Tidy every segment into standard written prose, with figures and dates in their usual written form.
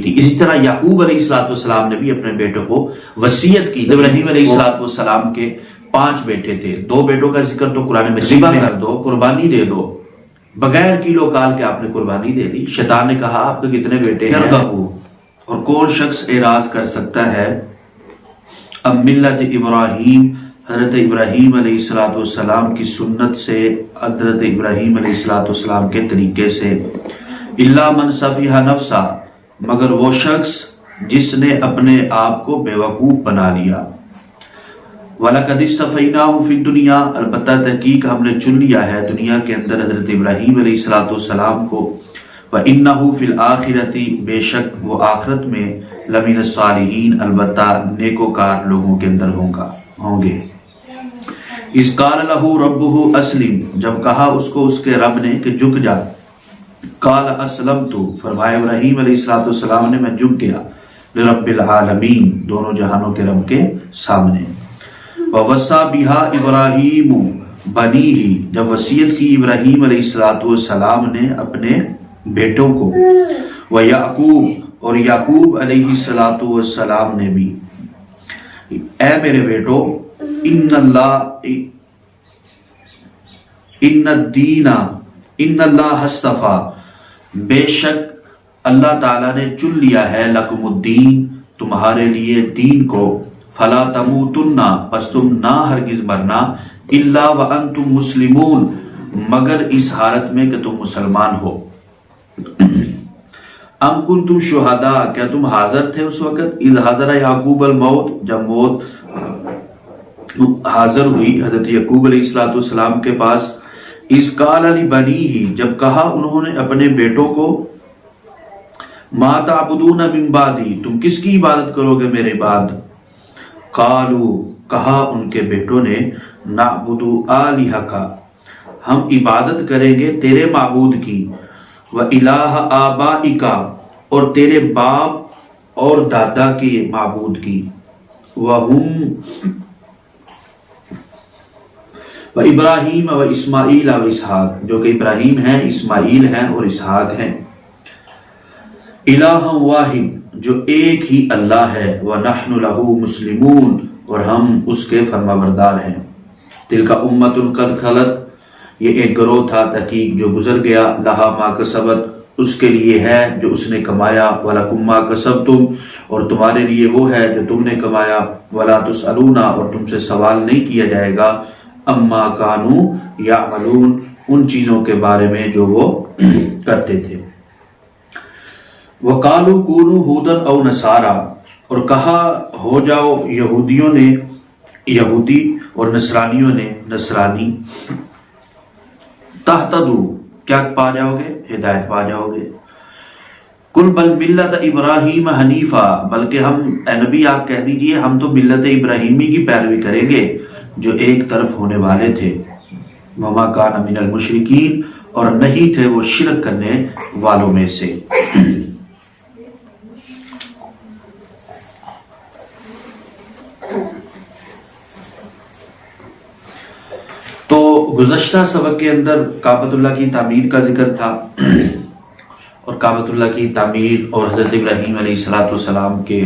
تھی۔ اسی طرح یعقوب علیہ السلام نے بھی اپنے بیٹوں کو وصیت کی۔ ابراہیم علیہ السلام کے 5 بیٹے تھے، 2 بیٹوں کا ذکر تو قرآن میں ذبح کر دو، قربانی دے دو، بغیر کیلو کال کے آپ نے قربانی دے دی۔ شیطان نے کہا آپ کے کتنے بیٹے ہیں؟ اور کون شخص اعراض کر سکتا ہے اب ملت ابراہیم، حضرت ابراہیم علیہ السلام کی سنت سے، حضرت ابراہیم علیہ السلام کے طریقے سے، الا من سفیہ نفسا، مگر وہ شخص جس نے اپنے آپ کو بیوقوف بنا لیا۔ وَلَقَدِ اصْطَفَيْنَاهُ فِي الدُّنْيَا، البتہ تحقیق ہم نے چن لیا ہے دنیا کے اندر حضرت ابراہیم علیہ السلام کو۔ وَإِنَّهُ فِي الْآخِرَةِ، بے شک وہ آخرت میں، لَمِنَ الصَّالِحِينَ، البتہ نیکوکار لوگوں کے اندر ہوں گے۔ اِذْ قَالَ لَهُ رَبُّهُ أَسْلِمْ، جب کہا اس کو اس کے رب نے کہ جھک جا۔ قَالَ أَسْلَمْتُ، فرمایا ابراہیم علیہ السلام نے میں جھک گیا، لِرَبِّ الْعَالَمِينَ، دونوں جہانوں کے رب کے سامنے۔ وَوَصَّى بِهَا إِبْرَاهِيمُ بَنِيهِ، جب وصیت کی ابراہیم علیہ السلام نے اپنے بیٹوں کو، وَيَعْقُوب، اور یعقوب علیہ السلام نے بھی، اے میرے بیٹو، ان اللہ اصطفیٰ، بے شک اللہ تعالیٰ نے چن لیا ہے، لکم الدین، تمہارے لیے دین کو، فلا تموتن، پس تم نہ ہرگز مرنا، الا وانتم مسلمون، مگر اس حالت میں کہ تم مسلمان ہو۔ ام کنتم شہداء، کیا تم حاضر تھے اس وقت، اذ حضر یعقوب الموت، جب موت حاضر ہوئی حضرت یعقوب علیہ السلام کے پاس، اذ قال لبنیہ، جب کہا انہوں نے اپنے بیٹوں کو، ما تعبدون من بعدی، تم کس کی عبادت کرو گے میرے بعد؟ قالوا، کہا ان کے بیٹوں نے، نعبد آلہک، ہم عبادت کریں گے تیرے معبود کی، وَإِلَٰهَ آبَائِكَ، اور تیرے باپ اور دادا کے معبود کی، وَإِبْرَاهِيمَ وَإِسْمَاعِيلَ وَإِسْحَاقَ، جو کہ ابراہیم ہیں، اسماعیل ہیں اور اسحاق ہیں، الٰہٌ واحد، جو ایک ہی اللہ ہے، وَنَحْنُ لَهُ مُسْلِمُونَ، اور ہم اس کے فرمانبردار ہیں۔ تِلْکَ أُمَّةٌ قَدْ خَلَتْ، یہ ایک گروہ تھا تحقیق جو گزر گیا، لَهَا مَا كَسَبَتْ، اس کے لیے ہے جو اس نے کمایا، وَلَكُمْ مَا كَسَبْتُمْ، اور تمہارے لیے وہ ہے جو تم نے کمایا، وَلَا تُسْأَلُونَ، اور تم سے سوال نہیں کیا جائے گا، اما کانوا یعملون، ان چیزوں کے بارے میں جو وہ کرتے تھے۔ وَقَالُوا كُونُوا هُودًا أَوْ نَصَارَىٰ، اور کہا ہو جاؤ یہودیوں نے، یہودی، اور نصرانیوں نے، نصرانی، تہتدوا، کیا پا جاؤ گے؟ ہدایت پا جاؤ گے۔ قُلْ بَلْ مِلَّةَ إِبْرَاهِيمَ حَنِيفًا، بلکہ ہم، اے نبی آپ کہہ دیجئے ہم تو ملت ابراہیمی کی پیروی کریں گے جو ایک طرف ہونے والے تھے، وَمَا كَانَ مِنَ الْمُشْرِكِينَ، اور نہیں تھے وہ شرک کرنے والوں میں سے۔ تو گزشتہ سبق کے اندر کعبۃ اللہ کی تعمیر کا ذکر تھا، اور کعبۃ اللہ کی تعمیر اور حضرت ابراہیم علیہ السلام کے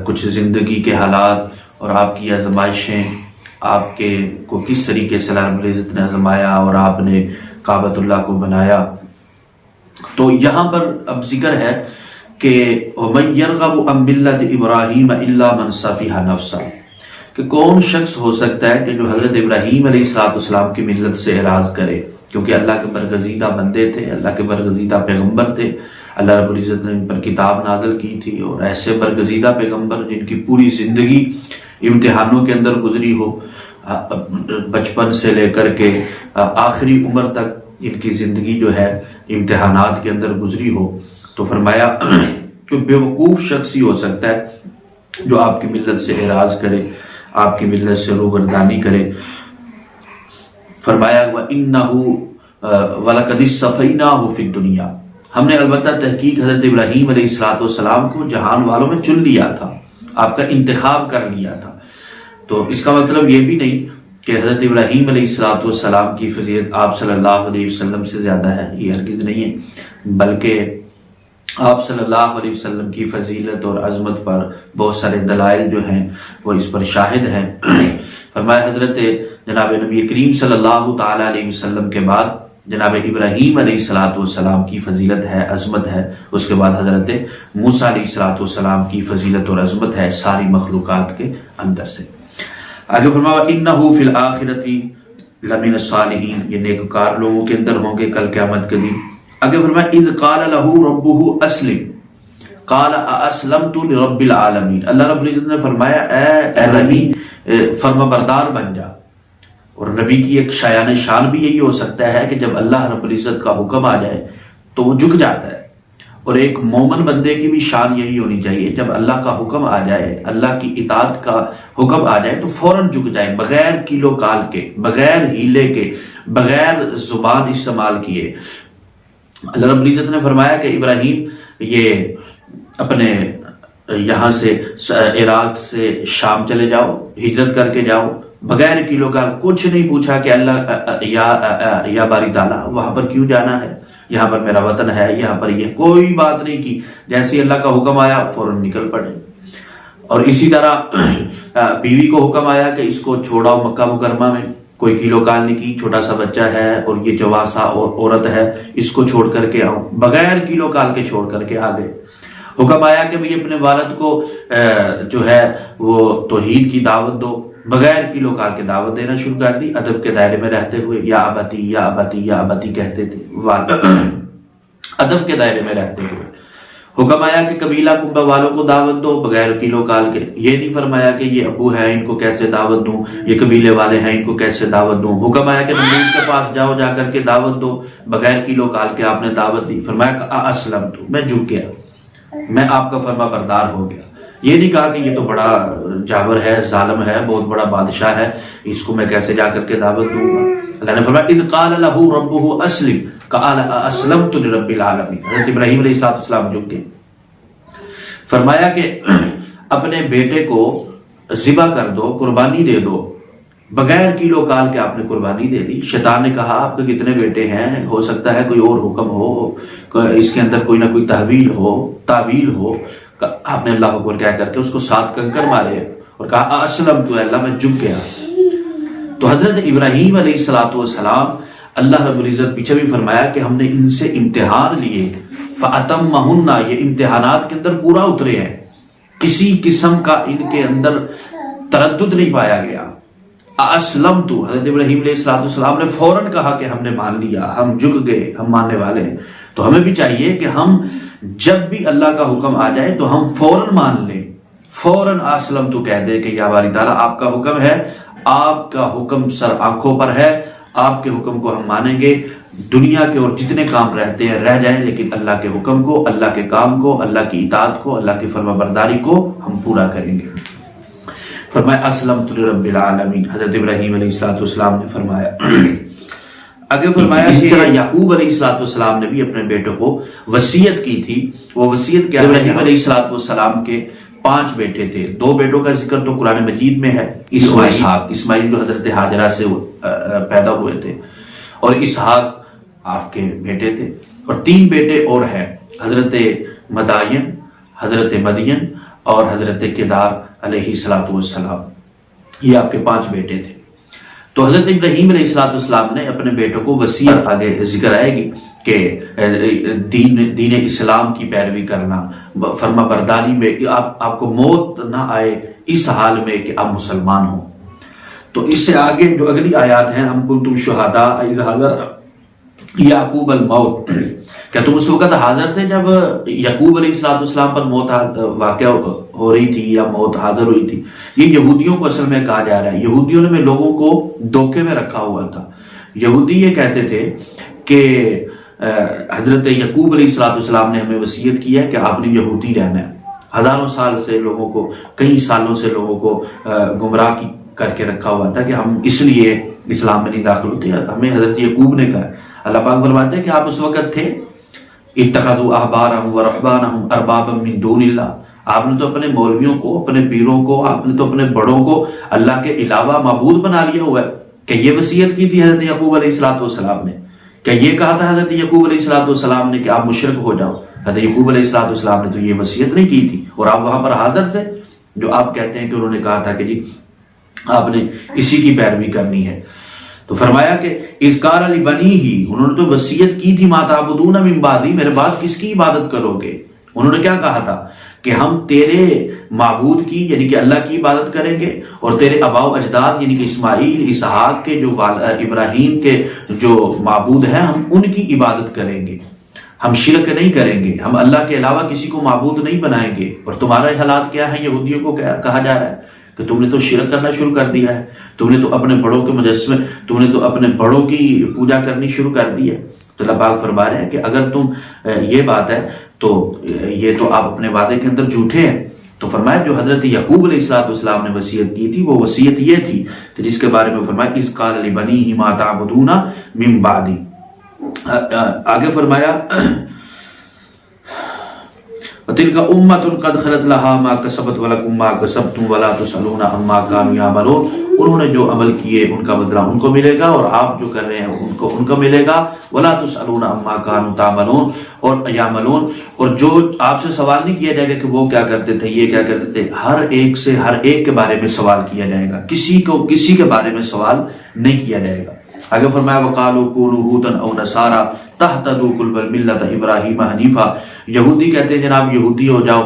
کچھ زندگی کے حالات اور آپ کی آزمائشیں، آپ کے کو کس طریقے سے اللہ رب العزت نے آزمایا اور آپ نے کعبۃ اللہ کو بنایا۔ تو یہاں پر اب ذکر ہے کہ وَمَن يَرْغَبُ عَن مِّلَّةِ إِبْرَاهِيمَ إِلَّا مَن سَفِهَ نَفْسَهُ، کہ کون شخص ہو سکتا ہے کہ جو حضرت ابراہیم علیہ السلام کی ملت سے اعراض کرے، کیونکہ اللہ کے برگزیدہ بندے تھے، اللہ کے برگزیدہ پیغمبر تھے، اللہ رب العزت نے ان پر کتاب نازل کی تھی، اور ایسے برگزیدہ پیغمبر جن کی پوری زندگی امتحانوں کے اندر گزری ہو، بچپن سے لے کر کے آخری عمر تک ان کی زندگی جو ہے امتحانات کے اندر گزری ہو، تو فرمایا کہ بیوقوف شخص ہی ہو سکتا ہے جو آپ کی ملت سے اعراض کرے، آپ کی ملت سے روگردانی کرے۔ فرمایا وَإِنَّهُ وَلَقَدِ اصْطَفَيْنَاهُ فِي الدُّنْيَا، ہم نے البتہ تحقیق حضرت ابراہیم علیہ السلام کو جہان والوں میں چن لیا تھا، آپ کا انتخاب کر لیا تھا۔ تو اس کا مطلب یہ بھی نہیں کہ حضرت ابراہیم علیہ السلام کی فضیلت آپ صلی اللہ علیہ وسلم سے زیادہ ہے، یہ ہرگز نہیں ہے، بلکہ آپ صلی اللہ علیہ وسلم کی فضیلت اور عظمت پر بہت سارے دلائل جو ہیں وہ اس پر شاہد ہیں۔ فرمایا حضرت جناب نبی کریم صلی اللہ تعالی علیہ وسلم کے بعد جناب ابراہیم علیہ السلام کی فضیلت ہے، عظمت ہے، اس کے بعد حضرت موسیٰ علیہ السلام کی فضیلت اور عظمت ہے ساری مخلوقات کے اندر سے۔ آگے فرمایا انہ فی الآخرۃ لمن الصالحین، یہ نیکوکار لوگوں کے اندر ہوں گے کل قیامت کے دن۔ آگے فرمایا اذ قال لہ ربہ اسلم قال اسلمت لرب العالمین، اللہ رب العزت نے فرمایا اے نبی فرما بردار بن جا۔ اور نبی کی ایک شایان شان بھی یہی ہو سکتا ہے کہ جب اللہ رب العزت کا حکم آ جائے تو وہ جھک جاتا ہے، اور ایک مومن بندے کی بھی شان یہی ہونی چاہیے، جب اللہ کا حکم آ جائے، اللہ کی اطاعت کا حکم آ جائے تو فوراً جھک جائے، بغیر کیلو کال کے، بغیر ہیلے کے، بغیر زبان استعمال کیے۔ اللہ رب العزت نے فرمایا کہ ابراہیم یہ اپنے یہاں سے عراق سے شام چلے جاؤ، ہجرت کر کے جاؤ، بغیر کیلو کال، کچھ نہیں پوچھا کہ اللہ یا باری تعالیٰ وہاں پر کیوں جانا ہے، یہاں پر میرا وطن ہے، یہاں پر یہ کوئی بات نہیں کی، جیسے اللہ کا حکم آیا فوراً نکل پڑے۔ اور اسی طرح بیوی کو حکم آیا کہ اس کو چھوڑاؤ مکہ مکرمہ میں، کوئی کیلو کال نہیں کی، چھوٹا سا بچہ ہے اور یہ جوان سا عورت ہے، اس کو چھوڑ کر کے آؤ، بغیر کیلو کال کے چھوڑ کر کے آ گئے۔ حکم آیا کہ بھئی اپنے والد کو جو ہے وہ توحید کی دعوت دو، بغیر کیلو کال کے دعوت دینا شروع کر دی، ادب کے دائرے میں رہتے ہوئے یا ابتی یا ابتی یا ابتی کہتے تھے، ادب کے دائرے میں رہتے ہوئے۔ حکم آیا کہ قبیلہ کنبہ والوں کو دعوت دو، بغیر کیلو کال کے، یہ نہیں فرمایا کہ یہ ابو ہیں ان کو کیسے دعوت دوں، یہ قبیلے والے ہیں ان کو کیسے دعوت دوں۔ حکم آیا کہ نمرود کے پاس جاؤ، جا کر کے دعوت دو، بغیر کیلو کال کے آپ نے دعوت دی۔ فرمایا کہ اسلمت، میں جھک گیا، میں آپ کا فرما بردار ہو گیا۔ یہ نہیں کہا کہ یہ تو بڑا جابر ہے، ظالم ہے، بہت بڑا بادشاہ ہے، اس کو میں کیسے جا کر کے دعوت دوں گا۔ اللہ نے فرمایا اذ قال لہ ربہ اسلم قال اسلمت لرب العالمین، حضرت ابراہیم علیہ السلام جھک گئے۔ فرمایا کہ اپنے بیٹے کو ذبح کر دو، قربانی دے دو، بغیر کیلو کال کے آپ نے قربانی دے دی۔ شیطان نے کہا آپ کے کتنے بیٹے ہیں، ہو سکتا ہے کوئی اور حکم ہو، اس کے اندر کوئی نہ کوئی تعویل ہو۔ آپ نے اللہ اکبر کہہ کر کے اس کو 7 کنکر مارے اور کہا اسلم تو اللہ میں جھک گیا۔ تو حضرت ابراہیم علیہ السلام اللہ رب العزت پیچھے بھی فرمایا کہ ہم نے ان سے امتحان لیے، فَأَتَمَّهُنَّ، یہ امتحانات کے اندر پورا اترے ہیں، کسی قسم کا ان کے اندر تردد نہیں پایا گیا۔ اسلمت، حضرت ابراہیم علیہ السلام نے فوراً کہا کہ ہم نے مان لیا، ہم جھک گئے، ہم ماننے والے ہیں۔ تو ہمیں بھی چاہیے کہ ہم جب بھی اللہ کا حکم آ جائے تو ہم فوراً مان لیں، فوراً اسلمت کہہ دے کہ یا باری تعالیٰ آپ کا حکم ہے، آپ کا حکم سر آنکھوں پر ہے، آپ کے حکم کو ہم مانیں گے، دنیا کے اور جتنے کام رہتے ہیں رہ جائیں، لیکن اللہ کے حکم کو، اللہ کے کام کو، اللہ کی اطاعت کو، اللہ کی فرما برداری کو ہم پورا کریں گے۔ فرمایا اسلمت لرب العالمین، حضرت ابراہیم علیہ السلام نے فرمایا۔ آگے فرمایا اسی طرح یعقوب علیہ السلام نے بھی اپنے بیٹوں کو وصیت کی تھی۔ وہ وصیت کیا؟ ابراہیم علیہ السلام کے 5 بیٹے تھے، 2 بیٹوں کا ذکر تو قرآن مجید میں ہے، اسماعیل جو حضرت ہاجرہ سے پیدا ہوئے تھے، اور اسحاق آپ کے بیٹے تھے، اور 3 بیٹے اور ہیں، حضرت مدائن، حضرت مدین اور حضرت کدار علیہ السلام، یہ آپ کے 5 بیٹے تھے۔ تو حضرت ابراہیم علیہ السلام نے اپنے بیٹوں کو وصیت، آگے ذکر آئے گی کہ دین اسلام کی پیروی کرنا، فرما برداری میں، آپ کو موت نہ آئے اس حال میں کہ آپ مسلمان ہوں۔ تو اس سے آگے جو اگلی آیات ہیں، ہم کنتم شہداء اذ حضر یعقوب الموت، کیا تم اس وقت حاضر تھے جب یعقوب علیہ السلام پر موت واقع ہو رہی تھی یا موت حاضر ہوئی تھی؟ یہ یہودیوں کو اصل میں کہا جا رہا ہے، یہودیوں نے لوگوں کو دھوکے میں رکھا ہوا تھا۔ یہودی یہ کہتے تھے کہ حضرت یعقوب علیہ السلام نے ہمیں وصیت کی ہے کہ آپ نے یہودی رہنا ہے۔ ہزاروں سال سے لوگوں کو، کئی سالوں سے لوگوں کو گمراہ کر کے رکھا ہوا تھا کہ ہم اس لیے اسلام میں نہیں داخل ہوتے۔ ہمیں حضرت یعقوب نے کہا، اللہ پاک فرماتے ہیں کہ آپ اس وقت تھے اتخذوا احبارهم ورهبانهم اربابا من دون اللہ، آپ نے تو اپنے مولویوں کو، اپنے پیروں کو، آپ نے تو اپنے بڑوں کو اللہ کے علاوہ معبود بنا لیا ہوا ہے۔ کہ یہ وصیت کی تھی حضرت یعقوب علیہ السلام نے، کہ یہ کہا تھا حضرت یعقوب علیہ السلام نے کہ آپ مشرک ہو جاؤ؟ حضرت یعقوب علیہ السلام نے تو یہ وصیت نہیں کی تھی اور آپ وہاں پر حاضر تھے، جو آپ کہتے ہیں کہ انہوں نے کہا تھا کہ جی آپ نے اسی کی پیروی کرنی ہے۔ تو فرمایا کہ اذ قال لبنیہ، انہوں نے تو وصیت کی تھی، ما تعبدون من بعدی، میرے بعد کس کی عبادت کرو گے؟ انہوں نے کیا کہا تھا کہ ہم تیرے معبود کی یعنی کہ اللہ کی عبادت کریں گے، اور تیرے آباء و اجداد یعنی کہ اسماعیل اسحاق کے جو ابراہیم کے جو معبود ہیں ہم ان کی عبادت کریں گے، ہم شرک نہیں کریں گے، ہم اللہ کے علاوہ کسی کو معبود نہیں بنائیں گے۔ اور تمہارے حالات کیا ہیں؟ یہودیوں کو کہا جا رہا ہے کہ تم نے تو شرک کرنا شروع کر دیا ہے، تم نے تو اپنے بڑوں کے مجسمے، تم نے تو اپنے بڑوں کی پوجا کرنی شروع کر دی ہے۔ تو اللہ پاک فرما رہے ہیں کہ اگر تم یہ بات ہے تو یہ تو آپ اپنے وعدے کے اندر جھوٹے ہیں۔ تو فرمایا جو حضرت یعقوب علیہ السلام نے وصیت کی تھی وہ وصیت یہ تھی کہ جس کے بارے میں فرمایا اذ قال لبنیہ ما تعبدون من بعدی۔ آگے فرمایا وَتِلْكَ أُمَّةٌ قَدْ خَلَتْ لَهَا مَا كَسَبَتْ وَلَكُمْ مَا كَسَبْتُمْ وَلَا تُسْأَلُونَ عَمَّا كَانُوا يَعْمَلُونَ، انہوں نے جو عمل کیے ان کا بدلہ ان کو ملے گا اور آپ جو کر رہے ہیں ان کو ملے گا۔ وَلَا تُسْأَلُونَ عَمَّا كَانُوا تَعْمَلُونَ اور يَعْمَلُونَ، اور جو آپ سے سوال نہیں کیا جائے گا کہ وہ کیا کرتے تھے یہ کیا کرتے تھے، ہر ایک سے ہر ایک کے بارے میں سوال کیا جائے گا، کسی کے بارے میں سوال نہیں کیا جائے گا۔ آگے فرمایا وَقَالُوا كُونُوا هُودًا أَوْ نَصَارَىٰ تَهْتَدُوا قُلْ بَلْ مِلَّةَ إِبْرَاهِيمَ حَنِيفًا، یہودی کہتے ہیں جناب یہودی ہو جاؤ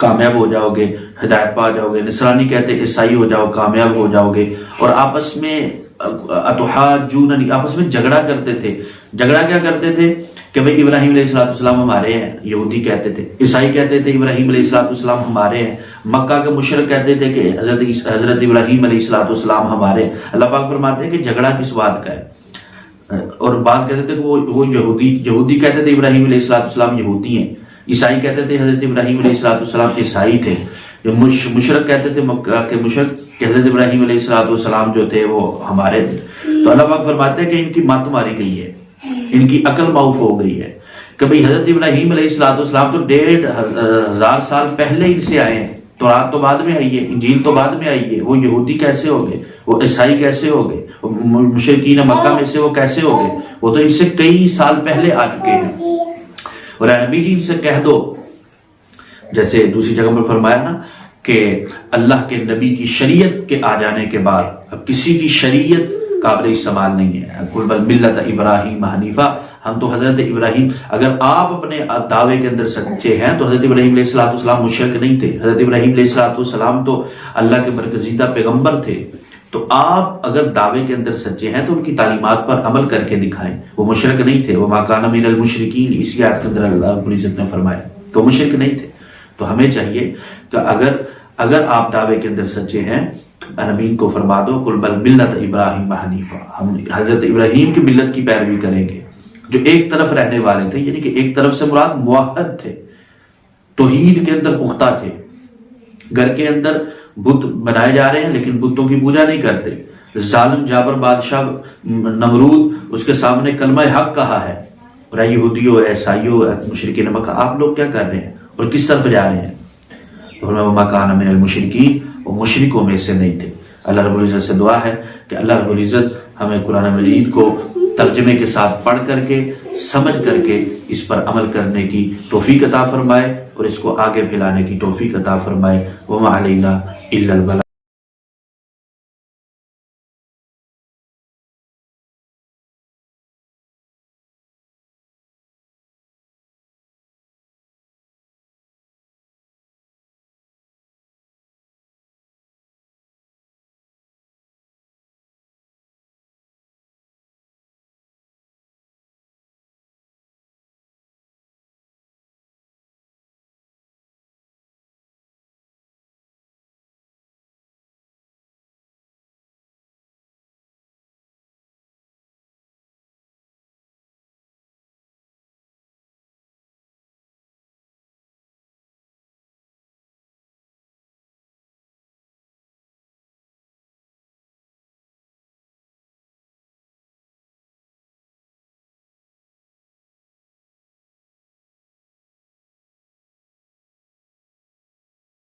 کامیاب ہو جاؤ گے، ہدایت پا جاؤ گے، نصرانی کہتے ہیں عیسائی ہو جاؤ کامیاب ہو جاؤ گے، اور آپس میں اتحاجوننی آپس میں جھگڑا کرتے تھے۔ جھگڑا کیا کرتے تھے کہ بھئی ابراہیم علیہ السلام ہمارے ہیں، یہودی کہتے تھے، عیسائی کہتے تھے ابراہیم علیہ السلام ہمارے ہیں، مکہ کے مشرک کہتے تھے کہ حضرت ابراہیم علیہ السلام ہمارے ہیں۔ اللہ پاک فرماتے ہیں کہ جھگڑا کس بات کا ہے؟ اور بات کہتے تھے کہ وہ یہودی کہتے تھے ابراہیم علیہ السلام یہودی ہیں، عیسائی کہتے تھے حضرت ابراہیم علیہ السلام عیسائی تھے، مشرک کہتے تھے مکہ کے مشرک کہ حضرت ابراہیم علیہ السلام جو تھے وہ ہمارے تھے۔ تو اللہ پاک فرماتے ہیں کہ ان کی مت ماری گئی ہے، ان کی عقل معاف ہو گئی ہے کہ بھئی حضرت ابراہیم علیہ السلام تو 1500 سال پہلے ان سے آئے ہیں، تورات تو بعد میں آئی ہے، انجیل تو بعد میں آئی ہے، وہ یہودی کیسے ہو گئے، وہ عیسائی کیسے ہو گئے، مشرکین مکہ میں سے وہ کیسے ہو گئے، وہ تو ان سے کئی سال پہلے آ چکے ہیں۔ اور اے نبی جی ان سے کہہ دو، جیسے دوسری جگہ پر فرمایا نا کہ اللہ کے نبی کی شریعت کے آ جانے کے بعد اب کسی کی شریعت قابل استعمال نہیں ہے۔ قل بل ملت ابراہیم حنیفہ، ہم تو حضرت ابراہیم، اگر آپ اپنے دعوے کے اندر سچے ہیں تو حضرت ابراہیم علیہ السلام مشرک نہیں تھے، حضرت ابراہیم علیہ السلام تو اللہ کے برگزیدہ پیغمبر تھے۔ تو آپ اگر دعوے کے اندر سچے ہیں تو ان کی تعلیمات پر عمل کر کے دکھائیں، وہ مشرک نہیں تھے، وہ ما کان من المشرکین، اسی آیت کے اندر اللہ رب العزت نے فرمایا کہ وہ مشرک نہیں تھے۔ تو ہمیں چاہیے کہ اگر آپ دعوے کے اندر سچے ہیں تو نبی کو فرما دو قل بل ملت ابراہیم حنیفہ، ہم حضرت ابراہیم کی ملت کی پیروی کریں گے، جو ایک طرف رہنے والے تھے، یعنی کہ ایک طرف سے مراد موحد تھے، توحید کے اندر پختہ تھے۔ گھر کے اندر بت بنائے جا رہے ہیں لیکن بتوں کی پوجا نہیں کرتے۔ ظالم جابر بادشاہ نمرود اس کے سامنے کلمہ حق کہا ہے، اور اے یہودیو، اے عیسائیو، اے مشرکین مکہ، آپ لوگ کیا کر رہے ہیں اور کس طرف جا رہے ہیں؟ تو وما کان من المشرکین، وہ مشرکوں میں سے نہیں تھے۔ اللہ رب العزت سے دعا ہے کہ اللہ رب العزت ہمیں قرآن مجید کو ترجمے کے ساتھ پڑھ کر کے سمجھ کر کے اس پر عمل کرنے کی توفیق عطا فرمائے اور اس کو آگے پھیلانے کی توفیق عطا فرمائے۔ وما علینا الا البلاغ۔